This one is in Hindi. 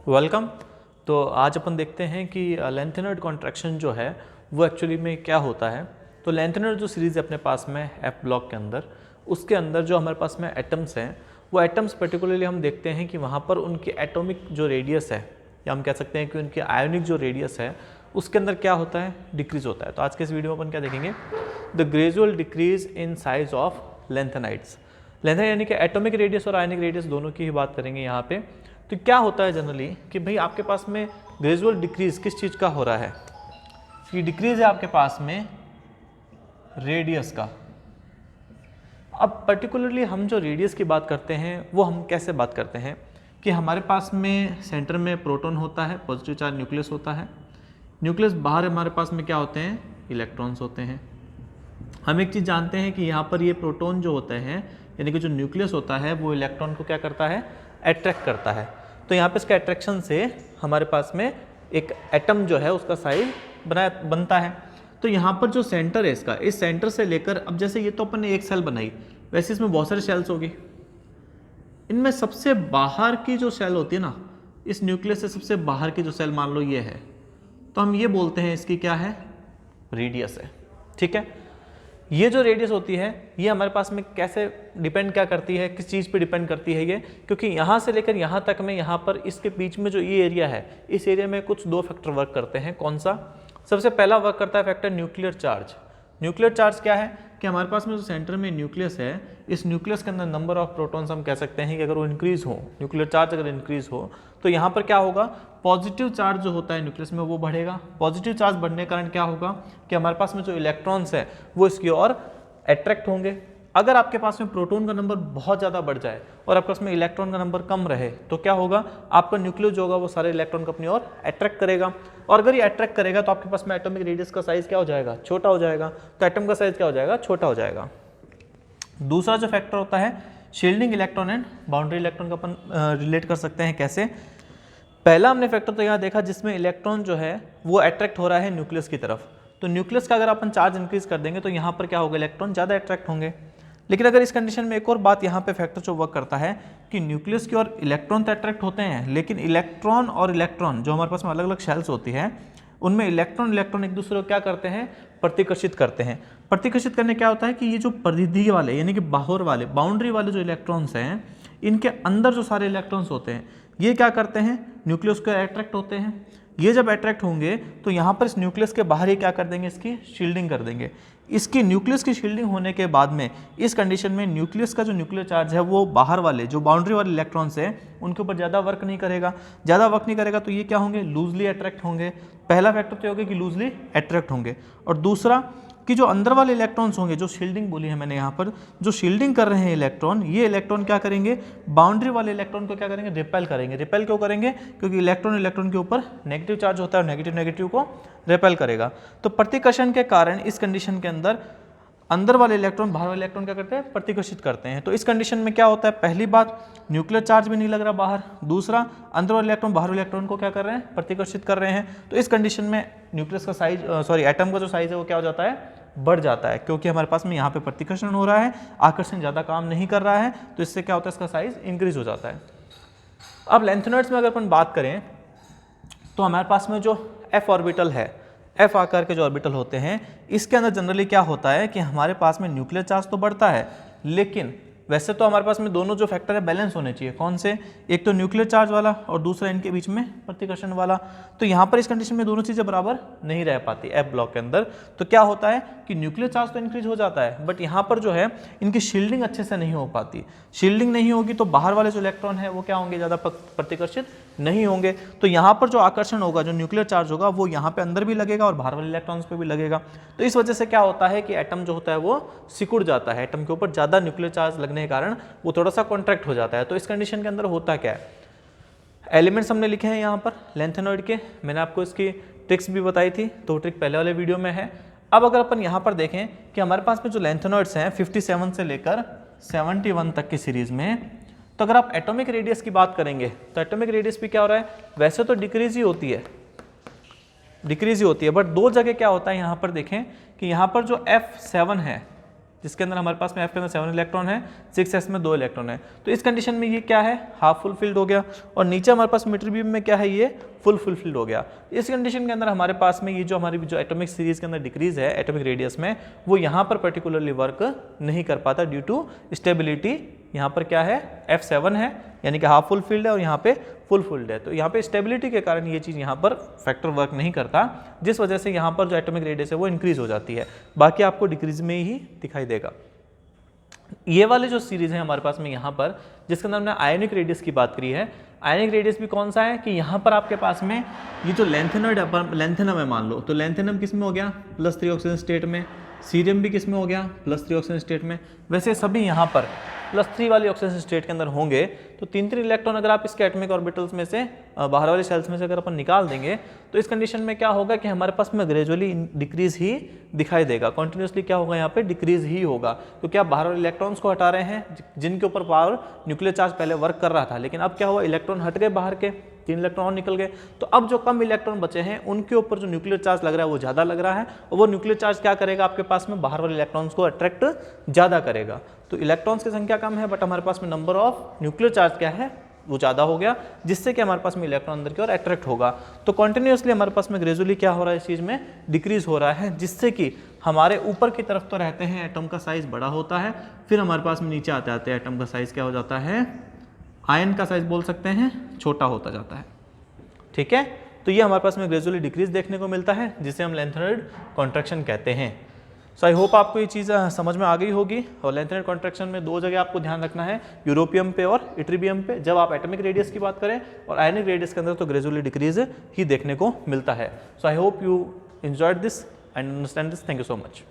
वेलकम। तो आज अपन देखते हैं कि लेंथेनॉइड कॉन्ट्रैक्शन जो है वो एक्चुअली में क्या होता है। तो लेंथेनॉइड जो सीरीज़ है अपने पास में एफ ब्लॉक के अंदर, उसके अंदर जो हमारे पास में एटम्स हैं वो एटम्स पर्टिकुलरली हम देखते हैं कि वहाँ पर उनकी एटॉमिक जो रेडियस है या हम कह सकते हैं कि उनकी आयोनिक जो रेडियस है उसके अंदर क्या होता है, डिक्रीज होता है। तो आज के इस वीडियो में अपन क्या देखेंगे, the gradual decrease in size of lanthanides. Lanthanide यानी कि एटॉमिक रेडियस और आयोनिक रेडियस दोनों की ही बात करेंगे यहाँ पे। तो क्या होता है जनरली कि भाई आपके पास में ग्रेजुअल डिक्रीज किस चीज़ का हो रहा है, कि डिक्रीज है आपके पास में रेडियस का। अब पर्टिकुलरली हम जो रेडियस की बात करते हैं वो हम कैसे बात करते हैं कि हमारे पास में सेंटर में प्रोटॉन होता है, पॉजिटिव चार्ज न्यूक्लियस होता है, न्यूक्लियस बाहर हमारे पास में क्या होते हैं, इलेक्ट्रॉन्स होते हैं। हम एक चीज़ जानते हैं कि यहाँ पर ये प्रोटॉन जो होते हैं यानी कि जो न्यूक्लियस होता है वो इलेक्ट्रॉन को क्या करता है, अट्रैक्ट करता है। तो यहाँ पे इसके अट्रैक्शन से हमारे पास में एक एटम जो है उसका साइज बनता है। तो यहाँ पर जो सेंटर है इसका, इस सेंटर से लेकर, अब जैसे ये तो अपन ने एक सेल बनाई, वैसे इसमें बहुत सारी सेल्स होगी। इनमें सबसे बाहर की जो सेल होती है ना, इस न्यूक्लियस से सबसे बाहर की जो सेल मान लो ये है, तो हम ये बोलते हैं इसकी क्या है, रेडियस है। ठीक है, ये जो रेडियस होती है ये हमारे पास में कैसे डिपेंड क्या करती है, किस चीज़ पे डिपेंड करती है ये, क्योंकि यहाँ से लेकर यहाँ तक में, यहाँ पर इसके बीच में जो ये एरिया है, इस एरिया में कुछ दो फैक्टर वर्क करते हैं। कौन सा? सबसे पहला वर्क करता है factor nuclear charge. Nuclear charge क्या है कि हमारे पास में जो सेंटर में न्यूक्लियस है, इस न्यूक्लियस के अंदर नंबर ऑफ प्रोटॉन्स हम कह सकते हैं कि अगर वो इंक्रीज हो, न्यूक्लियर चार्ज अगर इंक्रीज हो तो यहाँ पर क्या होगा, पॉजिटिव चार्ज जो होता है न्यूक्लियस में वो बढ़ेगा। पॉजिटिव चार्ज बढ़ने के कारण क्या होगा कि हमारे पास में जो इलेक्ट्रॉन्स है वो इसकी ओर अट्रैक्ट होंगे। अगर आपके पास में प्रोटॉन का नंबर बहुत ज़्यादा बढ़ जाए और आपके पास में इलेक्ट्रॉन का नंबर कम रहे तो क्या होगा, आपका न्यूक्लियस जो होगा वो सारे इलेक्ट्रॉन को अपनी ओर अट्रैक्ट करेगा। और अगर ये अट्रैक्ट करेगा तो आपके पास में एटॉमिक रेडियस का साइज क्या हो जाएगा, छोटा हो जाएगा। तो एटम का साइज क्या हो जाएगा, छोटा हो जाएगा। दूसरा जो फैक्टर होता है shielding electron and boundary electron का अपन रिलेट कर सकते हैं। कैसे? पहला हमने फैक्टर तो यहाँ देखा जिसमें इलेक्ट्रॉन जो है वो अट्रैक्ट हो रहा है न्यूक्लियस की तरफ। तो न्यूक्लियस का अगर अपन चार्ज इंक्रीज कर देंगे तो यहाँ पर क्या होगा, इलेक्ट्रॉन ज़्यादा अट्रैक्ट होंगे। लेकिन अगर इस कंडीशन में एक और बात यहाँ पे फैक्टर जो वर्क करता है कि न्यूक्लियस की ओर इलेक्ट्रॉन तो अट्रैक्ट होते हैं, लेकिन इलेक्ट्रॉन और इलेक्ट्रॉन जो हमारे पास में अलग अलग शेल्स होती है उनमें इलेक्ट्रॉन एक दूसरे को क्या करते हैं, प्रतिकर्षित करते हैं। प्रतिकर्षित करने क्या होता है कि ये जो परिधि वाले यानी कि बाहर वाले, बाउंड्री वाले जो इलेक्ट्रॉन्स हैं, इनके अंदर जो सारे इलेक्ट्रॉन्स होते हैं ये क्या करते हैं, न्यूक्लियस को अट्रैक्ट होते हैं। ये जब अट्रैक्ट होंगे तो यहाँ पर इस न्यूक्लियस के बाहर ही क्या कर देंगे, इसकी शील्डिंग कर देंगे। इसकी न्यूक्लियस की शील्डिंग होने के बाद में इस कंडीशन में न्यूक्लियस का जो न्यूक्लियर चार्ज है वो बाहर वाले जो बाउंड्री वाले इलेक्ट्रॉन्स हैं उनके ऊपर ज़्यादा वर्क नहीं करेगा। ज़्यादा वर्क नहीं करेगा तो ये क्या होंगे, लूजली अट्रैक्ट होंगे। पहला फैक्टर तो होगा कि लूजली अट्रैक्ट होंगे। और दूसरा कि जो अंदर वाले इलेक्ट्रॉन्स होंगे, जो शील्डिंग बोली है मैंने यहाँ पर, जो शील्डिंग कर रहे हैं इलेक्ट्रॉन, ये इलेक्ट्रॉन क्या करेंगे, बाउंड्री वाले इलेक्ट्रॉन को क्या करेंगे, रिपेल करेंगे। रिपेल क्यों करेंगे, क्योंकि इलेक्ट्रॉन के ऊपर नेगेटिव चार्ज होता है और नेगेटिव को रिपेल करेगा। तो प्रतिकर्षण के कारण इस कंडीशन के अंदर अंदर वाले इलेक्ट्रॉन बाहर वाले इलेक्ट्रॉन क्या करते हैं, प्रतिकर्षित करते हैं। तो इस कंडीशन में क्या होता है, पहली बात न्यूक्लियर चार्ज भी नहीं लग रहा बाहर, दूसरा अंदर वाले इलेक्ट्रॉन बाहर वाले इलेक्ट्रॉन को क्या कर रहे हैं, प्रतिकर्षित कर रहे हैं। तो इस कंडीशन में न्यूक्लियस का साइज एटम का जो साइज है वो क्या हो जाता है, बढ़ जाता है, क्योंकि हमारे पास में यहाँ पे प्रतिकर्षण हो रहा है, आकर्षण ज़्यादा काम नहीं कर रहा है, तो इससे क्या होता है, इसका साइज इंक्रीज हो जाता है। अब लेंथेनॉइड्स में अगर अपन बात करें तो हमारे पास में जो एफ ऑर्बिटल है, एफ आकार के जो ऑर्बिटल होते हैं, इसके अंदर जनरली क्या होता है कि हमारे पास में न्यूक्लियर चार्ज तो बढ़ता है, लेकिन वैसे तो हमारे पास में दोनों जो फैक्टर है बैलेंस होने चाहिए। कौन से? एक तो न्यूक्लियर चार्ज वाला और दूसरा इनके बीच में प्रतिकर्षण वाला। तो यहाँ पर इस कंडीशन में दोनों चीज़ें बराबर नहीं रह पाती एफ ब्लॉक के अंदर। तो क्या होता है कि न्यूक्लियर चार्ज तो इंक्रीज हो जाता है, बट यहाँ पर जो है इनकी शील्डिंग अच्छे से नहीं हो पाती। शील्डिंग नहीं होगी तो बाहर वाले जो इलेक्ट्रॉन है वो क्या होंगे, ज़्यादा प्रतिकर्षित नहीं होंगे। तो यहाँ पर जो आकर्षण होगा, जो न्यूक्लियर चार्ज होगा, वो यहाँ पे अंदर भी लगेगा और बाहर वाले इलेक्ट्रॉन्स पे भी लगेगा। तो इस वजह से क्या होता है कि एटम जो होता है वो सिकुड़ जाता है। एटम के ऊपर ज़्यादा न्यूक्लियर चार्ज लगने के कारण वो थोड़ा सा कॉन्ट्रैक्ट हो जाता है। तो इस कंडीशन के अंदर होता क्या है, एलिमेंट्स हमने लिखे हैं यहाँ पर लेंथेनॉइड के, मैंने आपको इसकी ट्रिक्स भी बताई थी, तो ट्रिक पहले वाले वीडियो में है। अब अगर अपन यहाँ पर देखें कि हमारे पास में जो लेंथेनॉइड्स हैं 57 से लेकर 71 तक की सीरीज में, तो अगर आप एटॉमिक रेडियस की बात करेंगे तो एटॉमिक रेडियस भी क्या हो रहा है, वैसे तो डिक्रीज ही होती है, बट दो जगह क्या होता है यहाँ पर देखें कि यहाँ पर जो F7 है, जिसके अंदर हमारे पास में F के अंदर 7 इलेक्ट्रॉन है, 6s में 2 इलेक्ट्रॉन है। तो इस कंडीशन में ये क्या है, हाफ फुल फिल्ड हो गया, और नीचे हमारे पास मीटर में क्या है, ये फुल फिल्ड हो गया। इस कंडीशन के अंदर हमारे पास में ये जो हमारी जो एटॉमिक सीरीज के अंदर डिक्रीज है एटॉमिक रेडियस में, वो यहाँ पर पर्टिकुलरली वर्क नहीं कर पाता ड्यू टू स्टेबिलिटी। यहाँ पर क्या है, F7 है, यानी कि हाफ फुल फिल्ड है, और यहाँ पे फुल फिल्ड है। तो यहाँ पे स्टेबिलिटी के कारण ये चीज़ यहाँ पर फैक्टर वर्क नहीं करता, जिस वजह से यहाँ पर जो एटॉमिक रेडियस है वो इंक्रीज हो जाती है, बाकी आपको डिक्रीज में ही दिखाई देगा। ये वाले जो सीरीज है हमारे पास में यहाँ पर, जिसके अंदर हमने आयनिक रेडियस की बात करी है, आयनिक रेडियस भी कौन सा है कि यहाँ पर आपके पास में ये जो लेंथेनम है मान लो, तो लेंथेनम किस में हो गया, +3 ऑक्सीजन स्टेट में, सीरियम भी किस में हो गया, +3 ऑक्सीजन स्टेट में। वैसे सभी यहाँ पर +3 वाली ऑक्सीजन स्टेट के अंदर होंगे, तो 3 इलेक्ट्रॉन अगर आप इसके एटॉमिक ऑर्बिटल्स में से बाहर वाले शेल्स में से अगर अपन निकाल देंगे, तो इस कंडीशन में क्या होगा कि हमारे पास में ग्रेजुअली डिक्रीज ही दिखाई देगा, कॉन्टिन्यूसली क्या होगा यहाँ पे डिक्रीज ही होगा, क्योंकि आप बाहर वाले इलेक्ट्रॉन्स को हटा रहे हैं जिनके ऊपर पावर न्यूक्लियर चार्ज पहले वर्क कर रहा था, लेकिन अब क्या हुआ, इलेक्ट्रॉन हट गए बाहर के, 3 इलेक्ट्रॉन और निकल गए। तो अब जो कम इलेक्ट्रॉन बचे हैं उनके ऊपर जो न्यूक्लियर चार्ज लग रहा है वो ज़्यादा लग रहा है, और वो न्यूक्लियर चार्ज क्या करेगा, आपके पास में बाहर वाले इलेक्ट्रॉन्स को अट्रैक्ट ज़्यादा करेगा। तो इलेक्ट्रॉन्स की संख्या कम है, बट हमारे पास में नंबर ऑफ न्यूक्लियर चार्ज क्या है, वो ज़्यादा हो गया, जिससे कि हमारे पास में इलेक्ट्रॉन अंदर की ओर अट्रैक्ट होगा। तो कॉन्टिन्यूसली हमारे पास में ग्रेजुअली क्या हो रहा है, इस चीज़ में डिक्रीज हो रहा है, जिससे कि हमारे ऊपर की तरफ तो रहते हैं एटम का साइज बड़ा होता है, फिर हमारे पास में नीचे आते आते एटम का साइज क्या हो जाता है, आयन का साइज बोल सकते हैं, छोटा होता जाता है। ठीक है, तो ये हमारे पास में ग्रेजुअली डिक्रीज देखने को मिलता है, जिसे हम लेंथेनॉइड कॉन्ट्रैक्शन कहते हैं। सो आई होप आपको ये चीज़ समझ में आ गई होगी। और लेंथेनॉइड कॉन्ट्रैक्शन में 2 जगह आपको ध्यान रखना है, यूरोपियम पे और इट्रीबियम पे, जब आप एटॉमिक रेडियस की बात करें, और आयनिक रेडियस के अंदर तो ग्रेजुअली डिक्रीज ही देखने को मिलता है। So I hope you enjoyed this and understand this. Thank you so much.